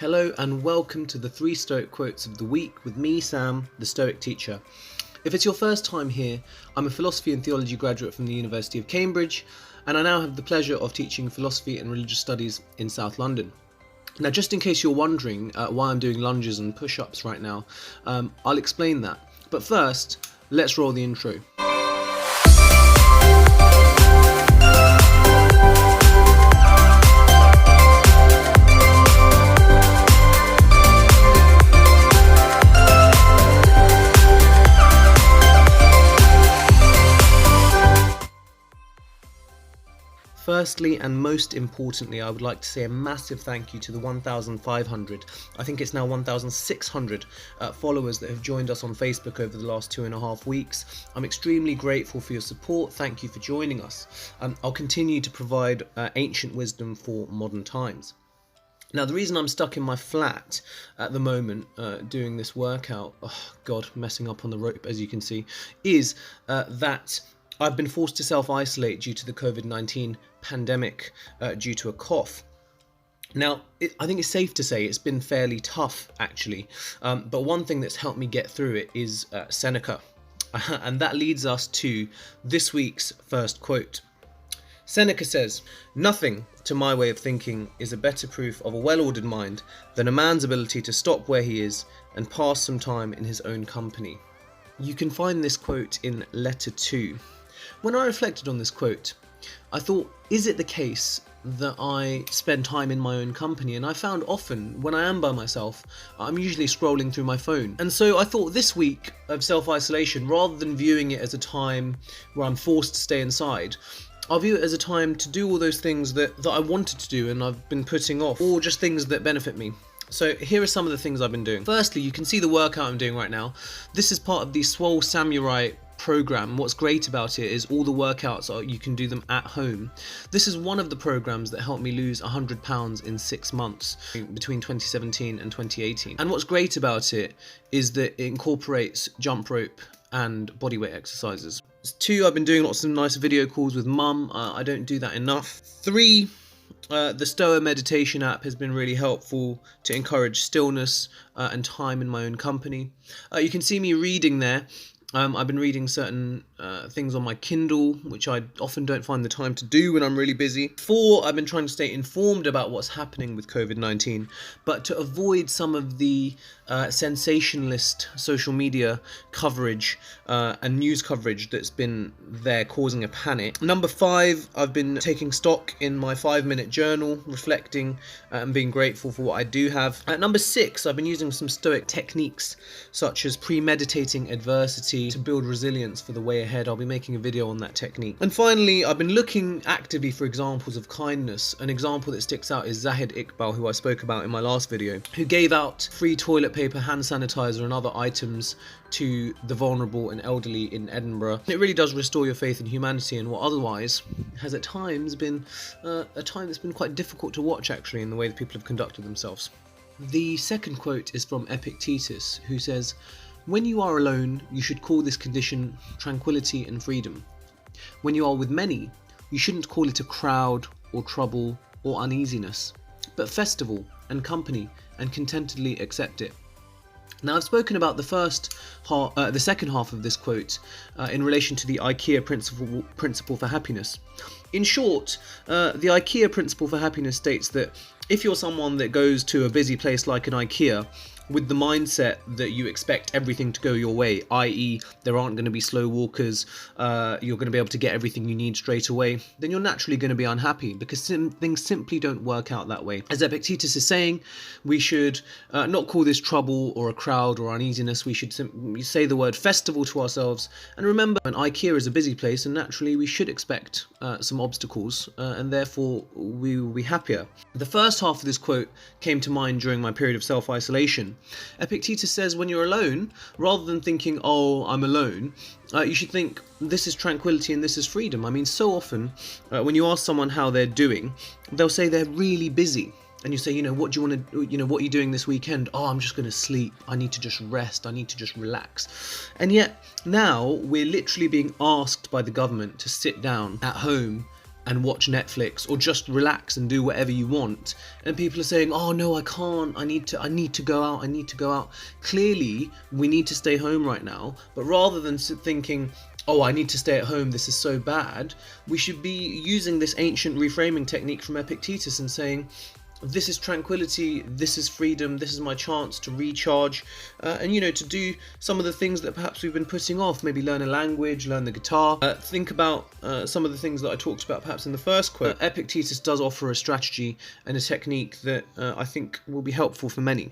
Hello and welcome to the 3 Stoic quotes of the week with me, Sam, the Stoic teacher. If it's your first time here, I'm a philosophy and theology graduate from the University of Cambridge, and I now have the pleasure of teaching philosophy and religious studies in South London. Now, just in case you're wondering why I'm doing lunges and push-ups right now, I'll explain that. But first, let's roll the intro. Firstly and most importantly, I would like to say a massive thank you to the 1,500, I think it's now 1,600 followers that have joined us on Facebook over the last 2.5 weeks. I'm extremely grateful for your support. Thank you for joining us. I'll continue to provide ancient wisdom for modern times. Now, the reason I'm stuck in my flat at the moment doing this workout, messing up on the rope as you can see, is that I've been forced to self-isolate due to the COVID-19 pandemic due to a cough. Now, I think it's safe to say it's been fairly tough, actually. But one thing that's helped me get through it is Seneca. And that leads us to this week's first quote. Seneca says, "Nothing, to my way of thinking, is a better proof of a well-ordered mind than a man's ability to stop where he is and pass some time in his own company." You can find this quote in Letter 2. When I reflected on this quote, I thought, is it the case that I spend time in my own company? And I found often, when I am by myself, I'm usually scrolling through my phone. And so I thought this week of self-isolation, rather than viewing it as a time where I'm forced to stay inside, I'll view it as a time to do all those things that I wanted to do and I've been putting off, or just things that benefit me. So here are some of the things I've been doing. Firstly, you can see the workout I'm doing right now. This is part of the Swole Samurai program. What's great about it is all the workouts you can do them at home. This is one of the programs that helped me lose 100 pounds in 6 months between 2017 and 2018. And what's great about it is that it incorporates jump rope and bodyweight exercises. 2, I've been doing lots of nice video calls with mum. I don't do that enough. 3, the Stoa meditation app has been really helpful to encourage stillness and time in my own company. You can see me reading there. I've been reading certain things on my Kindle, which I often don't find the time to do when I'm really busy. 4, I've been trying to stay informed about what's happening with COVID-19, but to avoid some of the sensationalist social media coverage and news coverage that's been there causing a panic. Number 5, I've been taking stock in my 5-minute journal, reflecting and being grateful for what I do have. At number 6, I've been using some Stoic techniques, such as premeditating adversity to build resilience for the way ahead. I'll be making a video on that technique. And finally, I've been looking actively for examples of kindness. An example that sticks out is Zahid Iqbal, who I spoke about in my last video, who gave out free toilet paper, hand sanitizer and other items to the vulnerable and elderly in Edinburgh. It really does restore your faith in humanity and what otherwise has at times been a time that's been quite difficult to watch, actually, in the way that people have conducted themselves. The second quote is from Epictetus, who says, "When you are alone, you should call this condition tranquility and freedom. When you are with many, you shouldn't call it a crowd or trouble or uneasiness, but festival and company, and contentedly accept it." Now, I've spoken about the second half of this quote in relation to the IKEA principle for happiness. In short, the IKEA principle for happiness states that if you're someone that goes to a busy place like an IKEA with the mindset that you expect everything to go your way, i.e. there aren't going to be slow walkers, you're going to be able to get everything you need straight away, then you're naturally going to be unhappy, because things simply don't work out that way. As Epictetus is saying, we should not call this trouble or a crowd or uneasiness. We should simply say the word festival to ourselves, and remember, an IKEA is a busy place, and naturally we should expect some obstacles, and therefore we will be happier. The first half of this quote came to mind during my period of self-isolation. Epictetus says when you're alone, rather than thinking, oh, I'm alone, you should think this is tranquility and this is freedom. I mean, so often when you ask someone how they're doing, they'll say they're really busy. And you say, what do you want to, what are you doing this weekend? Oh, I'm just going to sleep. I need to just rest. I need to just relax. And yet now we're literally being asked by the government to sit down at home and watch Netflix, or just relax and do whatever you want, and people are saying, oh no, I can't, I need to go out. Clearly we need to stay home right now, but rather than thinking, oh, I need to stay at home, this is so bad, we should be using this ancient reframing technique from Epictetus and saying, this is tranquility, this is freedom, this is my chance to recharge, and to do some of the things that perhaps we've been putting off. Maybe learn a language, learn the guitar, think about some of the things that I talked about perhaps in the first quote. Epictetus does offer a strategy and a technique that I think will be helpful for many.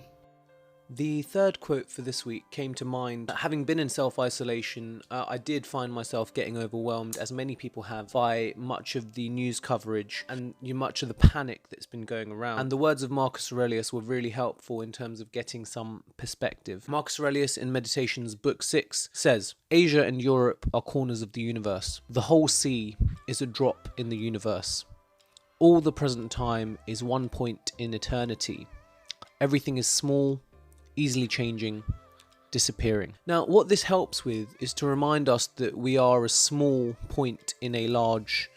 The third quote for this week came to mind. Having been in self-isolation, I did find myself getting overwhelmed, as many people have, by much of the news coverage and much of the panic that's been going around. And the words of Marcus Aurelius were really helpful in terms of getting some perspective. Marcus Aurelius in Meditations, Book 6, says, Asia and Europe are corners of the universe. The whole sea is a drop in the universe. All the present time is one point in eternity. Everything is small, easily changing, disappearing. Now, what this helps with is to remind us that we are a small point in a large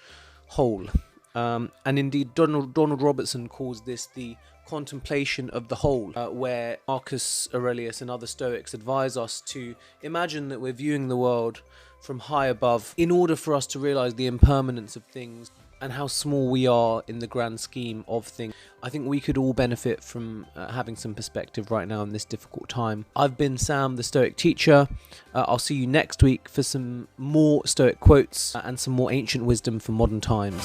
whole. And indeed, Donald Robertson calls this the contemplation of the whole, where Marcus Aurelius and other Stoics advise us to imagine that we're viewing the world from high above in order for us to realize the impermanence of things and how small we are in the grand scheme of things. I think we could all benefit from having some perspective right now in this difficult time. I've been Sam, the Stoic teacher. I'll see you next week for some more Stoic quotes and some more ancient wisdom for modern times.